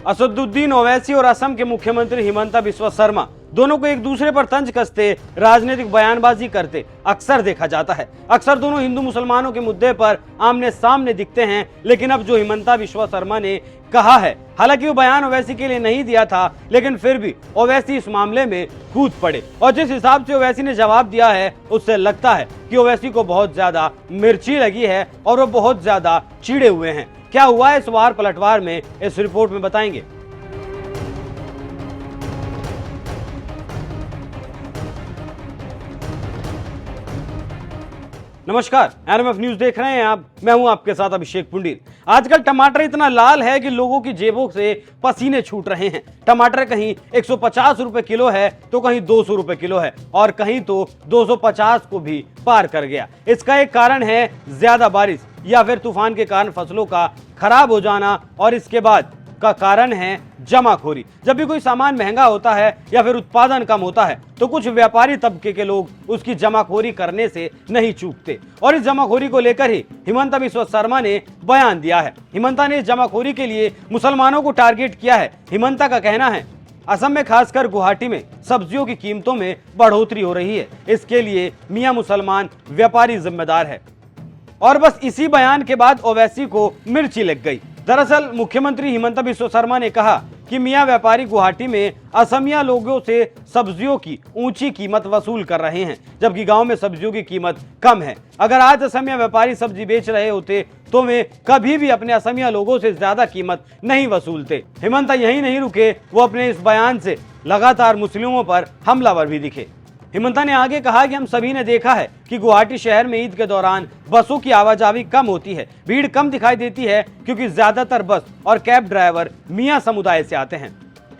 असदुद्दीन ओवैसी और असम के मुख्यमंत्री हिमंता बिस्वा शर्मा दोनों को एक दूसरे पर तंज कसते, राजनीतिक बयानबाजी करते अक्सर देखा जाता है। अक्सर दोनों हिंदू मुसलमानों के मुद्दे पर आमने सामने दिखते हैं, लेकिन अब जो हिमंता बिस्वा शर्मा ने कहा है, हालांकि वो बयान ओवैसी के लिए नहीं दिया था, लेकिन फिर भी ओवैसी इस मामले में कूद पड़े और जिस हिसाब से ओवैसी ने जवाब दिया है, उससे लगता है कि ओवैसी को बहुत ज्यादा मिर्ची लगी है और वो बहुत ज्यादा चिढ़े हुए हैं। क्या हुआ है इस वार पलटवार में, इस रिपोर्ट में बताएंगे। नमस्कार, एनएमएफ न्यूज देख रहे हैं आप। मैं हूं आपके साथ अभिषेक पुंडीर। आजकल टमाटर इतना लाल है कि लोगों की जेबों से पसीने छूट रहे हैं। टमाटर कहीं 150 रुपए किलो है तो कहीं 200 रुपए किलो है और कहीं तो 250 को भी पार कर गया। इसका एक कारण है ज्यादा बारिश या फिर तूफान के कारण फसलों का खराब हो जाना और इसके बाद का कारण है जमाखोरी। जब भी कोई सामान महंगा होता है या फिर उत्पादन कम होता है तो कुछ व्यापारी तबके के लोग उसकी जमाखोरी करने से नहीं चूकते और इस जमाखोरी को लेकर ही हिमंता बिस्वा शर्मा ने बयान दिया है। हिमंता ने इस जमाखोरी के लिए मुसलमानों को टारगेट किया है। हिमंता का कहना है, असम में खासकर गुवाहाटी में सब्जियों की कीमतों में बढ़ोतरी हो रही है, इसके लिए मियां मुसलमान व्यापारी जिम्मेदार है। और बस इसी बयान के बाद ओवैसी को मिर्ची लग गई। दरअसल मुख्यमंत्री हिमंता बिस्वा शर्मा ने कहा कि मियां व्यापारी गुवाहाटी में असमिया लोगों से सब्जियों की ऊंची कीमत वसूल कर रहे हैं, जबकि गांव में सब्जियों की कीमत कम है। अगर आज असमिया व्यापारी सब्जी बेच रहे होते तो वे कभी भी अपने असमिया लोगों से ज्यादा कीमत नहीं वसूलते। हिमंता यही नहीं रुके, वो अपने इस बयान से लगातार मुस्लिमों पर हमलावर भी दिखे। हिमंता ने आगे कहा कि हम सभी ने देखा है कि गुवाहाटी शहर में ईद के दौरान बसों की आवाजाही कम होती है, भीड़ कम दिखाई देती है क्योंकि ज्यादातर बस और कैब ड्राइवर मियां समुदाय से आते हैं।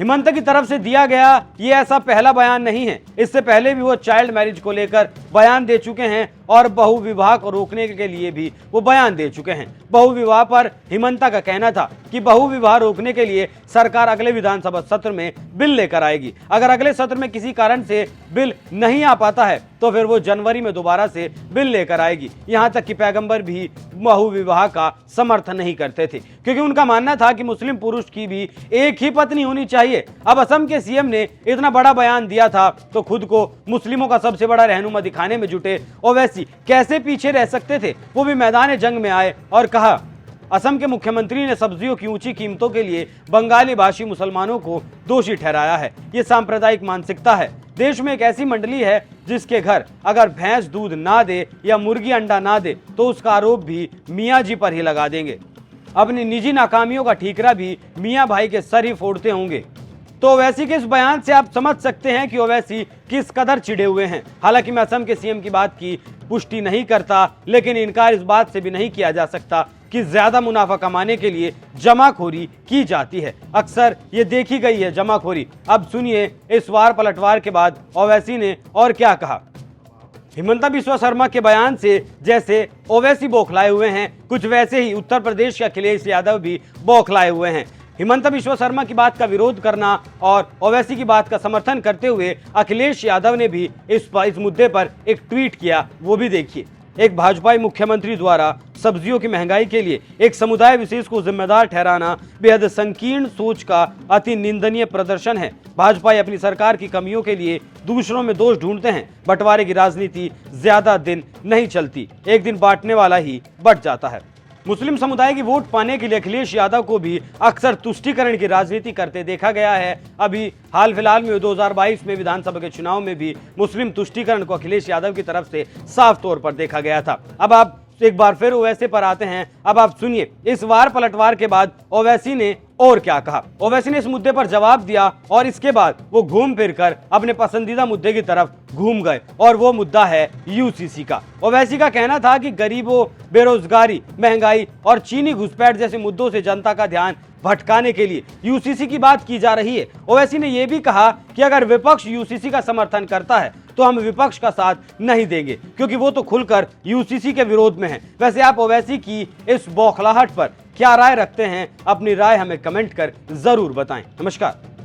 हिमंता की तरफ से दिया गया ये ऐसा पहला बयान नहीं है। इससे पहले भी वो चाइल्ड मैरिज को लेकर बयान दे चुके हैं और बहुविवाह को रोकने के लिए भी वो बयान दे चुके हैं। बहुविवाह पर हिमंता का कहना था कि बहुविवाह रोकने के लिए सरकार अगले विधानसभा सत्र में बिल लेकर आएगी। अगर अगले सत्र में किसी कारण से बिल नहीं आ पाता है तो फिर वो जनवरी में दोबारा से बिल लेकर आएगी। यहाँ तक कि पैगंबर भी बहुविवाह का समर्थन नहीं करते थे क्योंकि उनका मानना था कि मुस्लिम पुरुष की भी एक ही पत्नी होनी चाहिए। अब असम के सीएम ने इतना बड़ा बयान दिया था तो खुद को मुस्लिमों का सबसे बड़ा रहनुमा दिखाने में जुटे ओवैसी कैसे पीछे रह सकते थे। वो भी मैदान जंग में आए और कहा, असम के मुख्यमंत्री ने सब्जियों की ऊंची कीमतों के लिए बंगाली भाषी मुसलमानों को दोषी ठहराया है। ये सांप्रदायिक मानसिकता है। देश में एक ऐसी मंडली है जिसके घर अगर भैंस दूध ना दे या मुर्गी अंडा ना दे तो उसका आरोप भी मियाँ जी पर ही लगा देंगे। अपनी निजी नाकामियों का ठीकरा भी मियाँ भाई के सर ही फोड़ते होंगे। तो ओवैसी के इस बयान से आप समझ सकते हैं कि ओवैसी किस कदर चिढ़े हुए हैं। हालांकि मैं असम के सीएम की बात की पुष्टि नहीं करता, लेकिन इनकार इस बात से भी नहीं किया जा सकता कि ज्यादा मुनाफा कमाने के लिए जमाखोरी की जाती है। अक्सर ये देखी गई है जमाखोरी। अब सुनिए इस वार पलटवार के बाद ओवैसी ने और क्या कहा। हिमंता बिस्वा शर्मा के बयान से जैसे ओवैसी बौखलाए हुए हैं, कुछ वैसे ही उत्तर प्रदेश के अखिलेश यादव भी बौखलाए हुए हैं। हिमंता बिस्वा शर्मा की बात का विरोध करना और ओवैसी की बात का समर्थन करते हुए अखिलेश यादव ने भी इस मुद्दे पर एक ट्वीट किया, वो भी देखिए। एक भाजपाई मुख्यमंत्री द्वारा सब्जियों की महंगाई के लिए एक समुदाय विशेष को जिम्मेदार ठहराना बेहद संकीर्ण सोच का अति निंदनीय प्रदर्शन है। भाजपाई अपनी सरकार की कमियों के लिए दूसरों में दोष ढूंढते हैं। बंटवारे की राजनीति ज्यादा दिन नहीं चलती, एक दिन बांटने वाला ही बट जाता है। मुस्लिम समुदाय की वोट पाने के लिए अखिलेश यादव को भी अक्सर तुष्टीकरण की राजनीति करते देखा गया है। अभी हाल फिलहाल में 2022 में विधानसभा के चुनाव में भी मुस्लिम तुष्टीकरण को अखिलेश यादव की तरफ से साफ तौर पर देखा गया था। अब आप एक बार फिर ओवैसी पर आते हैं। अब आप सुनिए इस वार पलटवार के बाद ओवैसी ने और क्या कहा। ओवैसी ने इस मुद्दे पर जवाब दिया और इसके बाद वो घूम फिरकर अपने पसंदीदा मुद्दे की तरफ घूम गए और वो मुद्दा है यूसीसी का। ओवैसी का कहना था कि गरीबों, बेरोजगारी, महंगाई और चीनी घुसपैठ जैसे मुद्दों से जनता का ध्यान भटकाने के लिए यूसीसी की बात की जा रही है। ओवैसी ने यह भी कहा कि अगर विपक्ष यूसीसी का समर्थन करता है तो हम विपक्ष का साथ नहीं देंगे क्योंकि वो तो खुलकर यूसीसी के विरोध में है। वैसे आप ओवैसी की इस बौखलाहट पर क्या राय रखते हैं? अपनी राय हमें कमेंट कर जरूर बताएं। नमस्कार।